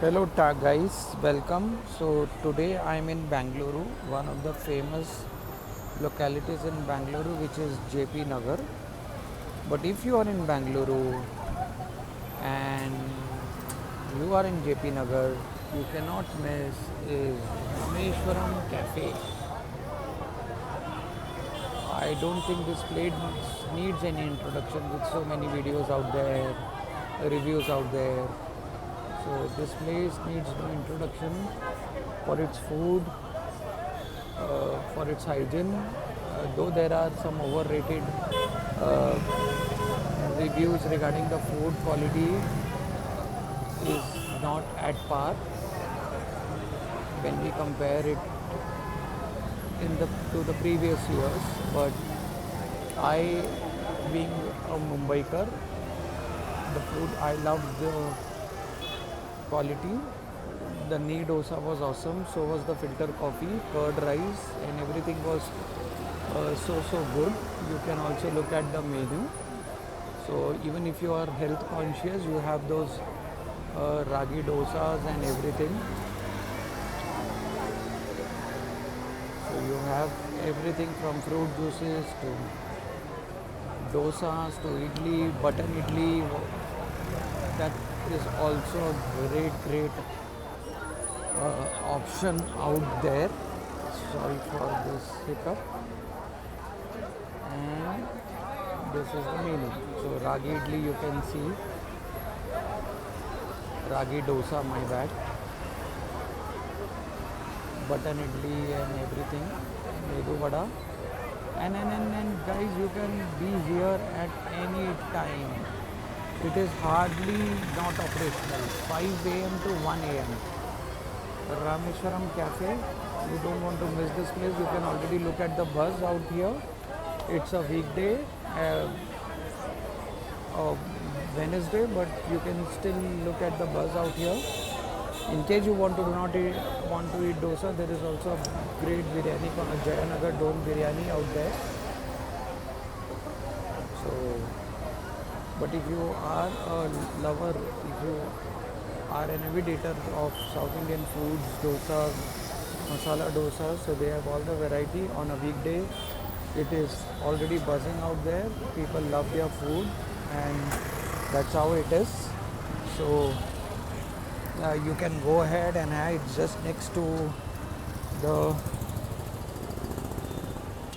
Hello, guys, welcome. So, today I am in Bangalore, one of the famous localities in Bangalore, which is JP Nagar. But if you are in Bangalore and you are in JP Nagar, you cannot miss is Rameshwaram Cafe. I don't think this place needs any introduction with so many videos out there, reviews out there. So this place needs no introduction for its food, for its hygiene. Though there are some overrated uh, reviews regarding the food quality is not at par when we compare it in the to the previous years. But I, being a Mumbaiker, the food I loved the quality. The knee dosa was awesome. So was the filter coffee, curd rice, and everything was so good. You can also look at the menu. So even if you are health conscious, you have those ragi dosas and everything. So you have everything from fruit juices to dosas to idli, button idli. That is also a great option out there. Sorry for this hiccup. And this is the menu. So ragi idli you can see, ragi dosa my bad, button idli and everything, medu vada. And guys, you can be here at any time. It is hardly not operational. 5 a.m. to 1 a.m. Rameshwaram Cafe. You don't want to miss this place. You can already look at the buzz out here. It's a weekday, Wednesday, but you can still look at the buzz out here. In case you want to do not eat, want to eat dosa, there is also a great biryani called Jayanagar Dome Biryani out there. So, but if you are a lover, if you are an avid eater of South Indian foods, dosa, masala dosa, so they have all the variety on a weekday. It is already buzzing out there. People love their food, and that's how it is. So you can go ahead and it's just next the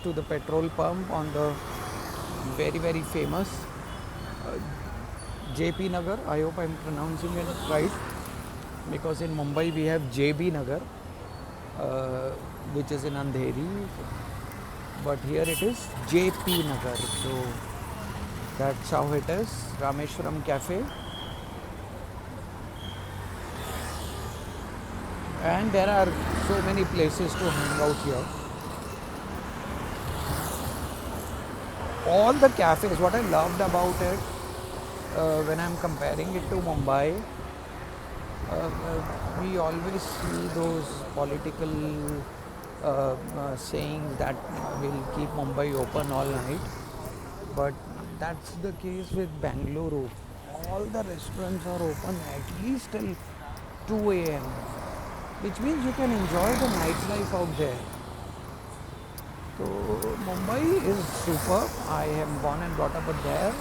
to the petrol pump on the very famous uh, JP Nagar. I hope I'm pronouncing it right, because in Mumbai we have JB Nagar, uh, which is in Andheri, but here it is JP Nagar. So that's how it is. Rameshwaram Cafe. And there are so many places to hang out here. All the cafes, what I loved about it, when I'm comparing it to Mumbai, we always see those political sayings that will keep Mumbai open all night. But that's the case with Bangalore. All the restaurants are open at least till 2 a.m., which means you can enjoy the nightlife out there. So Mumbai is superb. I am born and brought up there.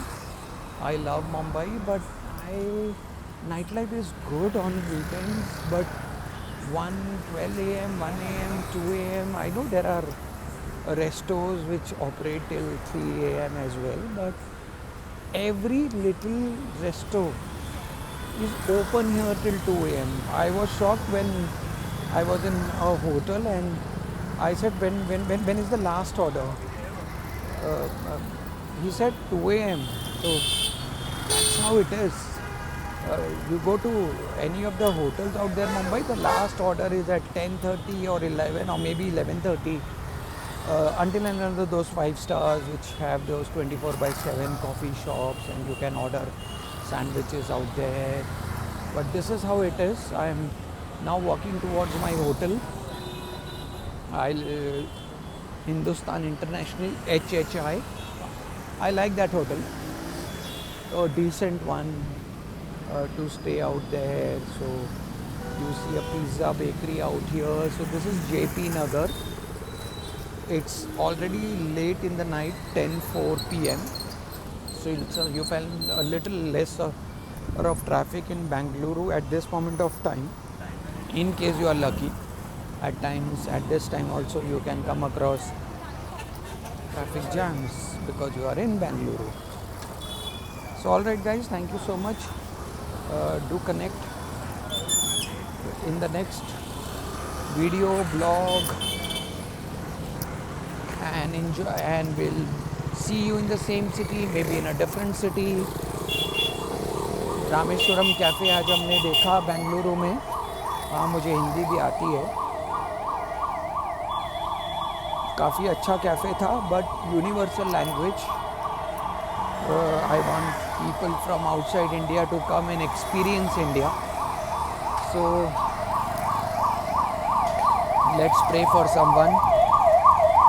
I love Mumbai, but nightlife is good on weekends. But 12 a.m., 1 a.m., 2 a.m. I know there are restos which operate till 3 a.m. as well, but every little resto is open here till 2 a.m. I was shocked when I was in a hotel and I said, when is the last order? Uh, uh, he said 2 a.m. So that's how it is. You go to any of the hotels out there, Mumbai, the last order is at 10:30 or 11 or maybe 11:30. Until and under those 5 stars which have those 24/7 coffee shops and you can order sandwiches out there. But this is how it is. I am now walking towards my hotel. Hindustan International HHI. I like that hotel. A decent one to stay out there. So You see a pizza bakery out here. So this is JP Nagar. It's already late in the night, 10:04 p.m. So you felt a little less of traffic in Bangalore at this moment of time. In case you are lucky, at times at this time also you can come across traffic jams because you are in Bangalore. So alright guys, thank you so much. Do connect in the next video blog and enjoy, and we'll see you in the same city, maybe in a different city. Rameswaram cafe आज हमने देखा बेंगलुरु में. हाँ, मुझे हिंदी भी आती है. काफ़ी अच्छा कैफ़े था, but universal language. I want people from outside India to come and experience India. So let's pray for someone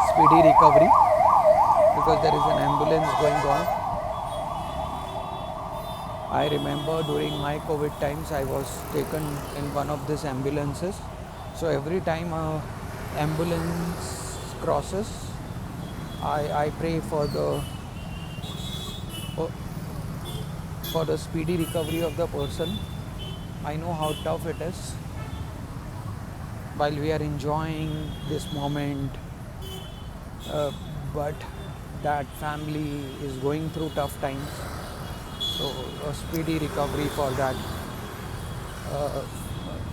speedy recovery, because there is an ambulance going on. I remember during my COVID times I was taken in one of these ambulances. So every time a ambulance crosses, I pray for the speedy recovery of the person. I know how tough it is. While we are enjoying this moment, but that family is going through tough times. So a speedy recovery for that.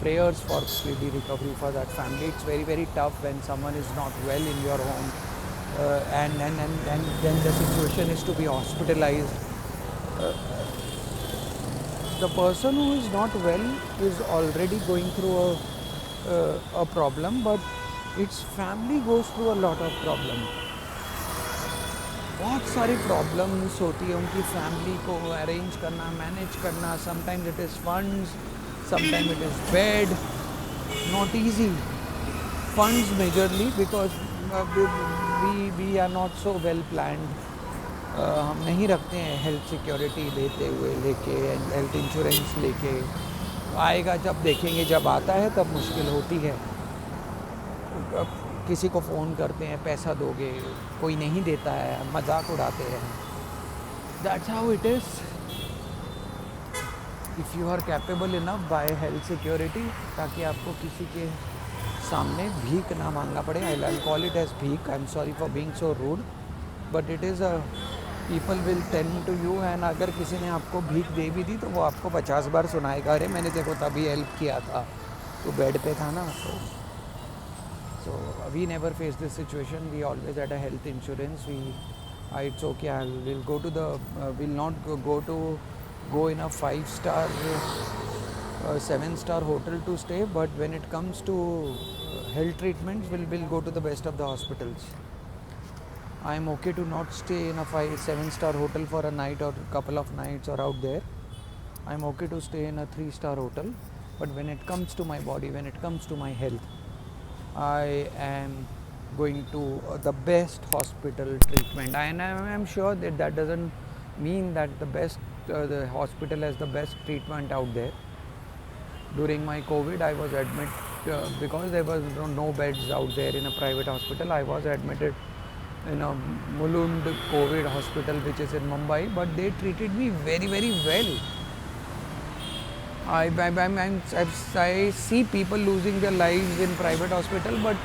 Prayers for speedy recovery for that family. It's very, very tough when someone is not well in your home, and then the situation is to be hospitalized. The person who is not well is already going through a problem, but its family goes through a lot of problem. बहुत सारी problems होती है उनकी family को arrange करना, manage करना. Sometimes it is funds, sometimes it is bad. Not easy. Funds majorly because we are not so well planned. हम नहीं रखते हैं हेल्थ सिक्योरिटी लेके हेल्थ इंश्योरेंस लेके. आएगा जब देखेंगे, जब आता है तब मुश्किल होती है. किसी को फ़ोन करते हैं, पैसा दोगे, कोई नहीं देता है, मजाक उड़ाते हैं. That's how it is. If you are capable enough by health security, ताकि आपको किसी के सामने भीख ना मांगना पड़े. आई कॉल इट एज भीख. I am sorry for being so rude, but it is a people will tell to you. And अगर किसी ने आपको भीख दे भी दी तो वो आपको 50 बार सुनाएगा, अरे मैंने देखो तभी हेल्प किया था, तो बेड पे था ना. So we never faced this situation. We always had a health insurance. It's okay. We'll not go in a 5-star, 7-star hotel to stay. But when it comes to health treatments, we'll go to the best of the hospitals. I am okay to not stay in a 5-7-star hotel for a night or a couple of nights or out there. I am okay to stay in a 3-star hotel. But when it comes to my body, when it comes to my health, I am going to the best hospital treatment. And I am sure that doesn't mean that the hospital has the best treatment out there. During my COVID, I was admitted because there was no beds out there in a private hospital. I was admitted in a Mulund COVID hospital, which is in Mumbai, but they treated me very, very well. I see people losing their lives in private hospital, but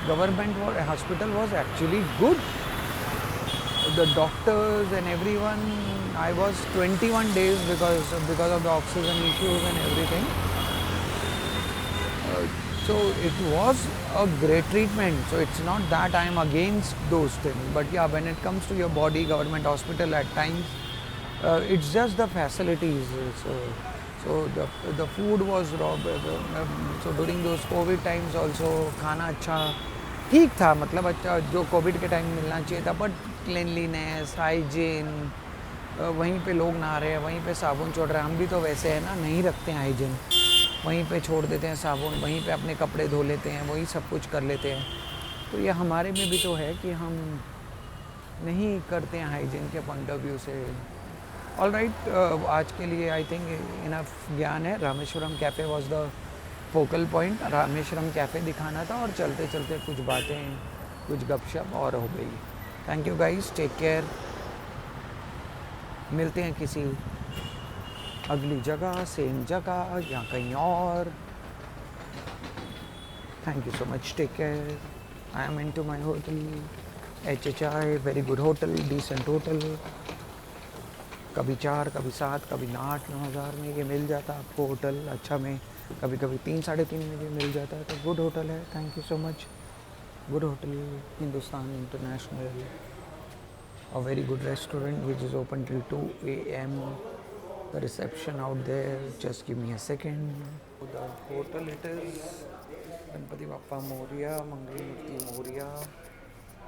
government hospital was actually good. The doctors and everyone. I was 21 days because of the oxygen issues and everything. So it was a great treatment. So it's not that I am against those things, but yeah, when it comes to your body, government hospital at times, it's just the facilities. So the food was raw. So during those COVID times also, खाना अच्छा ठीक था, मतलब अच्छा जो Covid के time मिलना चाहिए था. बट क्लिनलीनेस, हाइजीन, वहीं पे लोग नहा रहे हैं, वहीं पे साबुन छोड़ रहे हैं. हम भी तो वैसे है ना, नहीं रखते हैं हाइजीन. वहीं पे छोड़ देते हैं साबुन, वहीं पे अपने कपड़े धो लेते हैं, वही सब कुछ कर लेते हैं. तो ये हमारे में भी तो है कि हम नहीं करते हैं हाइजीन के पॉइंट ऑफ व्यू से. ऑल राइट, आज के लिए आई थिंक इनफ ज्ञान है. Rameswaram cafe was the focal point Rameswaram cafe दिखाना था और चलते चलते कुछ बातें, कुछ गपशप और हो गई। Thank you guys, take care. मिलते हैं किसी अगली जगह, सेम जगह या कहीं और। Thank you so much, take care. I am into my माई होटल HHI, very good hotel, decent hotel. कभी 4, कभी 7, कभी 8-9 हज़ार में ये मिल जाता है आपको होटल अच्छा में। कभी कभी 3-3.5 में भी मिल जाता है, तो गुड होटल है। Thank you so much. Good hotel, Hindustan international, a very good restaurant which is open till 2 a.m. The reception out there, just give me a second. The hotel it is Ganpati Bappa Moria, Mangal Murti Moria.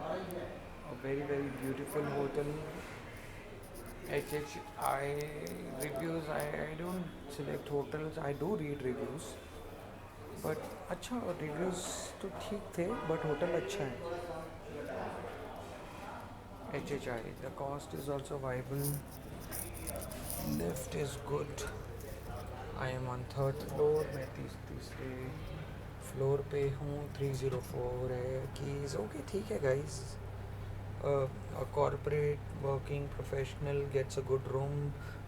A very very beautiful hotel. HHI reviews, I don't select hotels, I do read reviews. But अच्छा, reviews तो ठीक थे but hotel अच्छा है। HHI, the cost is also viable, lift is good. I am on 3rd floor, मैं तीसरे floor पे हूँ। 304 है कीज़। ओके ठीक है guys. Corporate working professional gets a good room.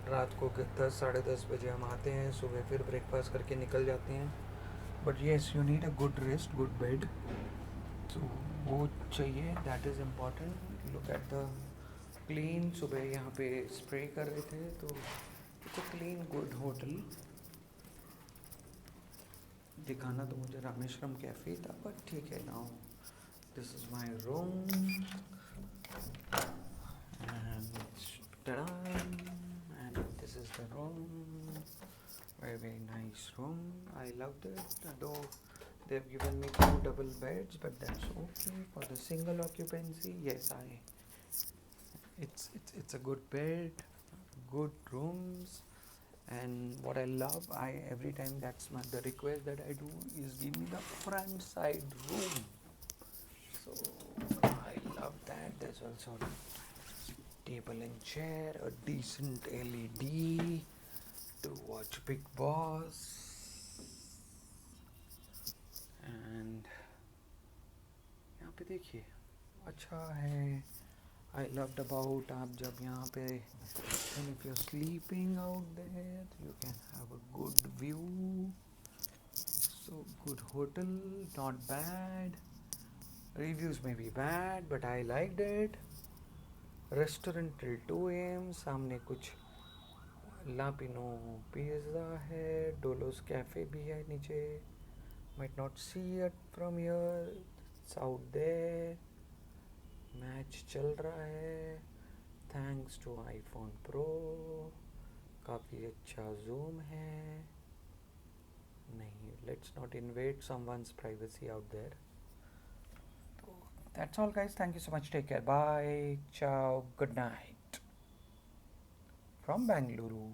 रात को 10-10:30 बजे हम आते हैं, सुबह फिर ब्रेकफास्ट करके निकल जाते हैं। But yes, you need a good rest, good bed, तो वो चाहिए, that is important. Look at the clean. सुबह यहाँ पे स्प्रे कर रहे थे, तो it's a clean good hotel. दिखाना तो मुझे रामेश्वरम कैफ़े था, बट ठीक है। Now this is my room and this is the room. Very very nice room, I loved it. Though they've given me 2 double beds, but that's okay for the single occupancy. Yes, it's a good bed, good rooms. And what I love, I every time, that's the request that I do is give me the front side room. So I love that. There's also table and chair, a decent LED to watch Big Boss. And यहाँ पे देखिए अच्छा है। I loved about, आप जब यहाँ पे, and if you're sleeping out there, you can have a good view. So good hotel, not bad. Reviews may be bad, but I liked it. Restaurant till 2 a.m. सामने कुछ लापिनो pizza है, डोलोस cafe भी है नीचे। Might not see it from here, it's out there. Match चल रहा है, thanks to iPhone Pro, काफ़ी अच्छा जूम है। नहीं, let's not invade someone's privacy out there. तो that's all guys, thank you so much, take care, bye, ciao, good night from Bengaluru.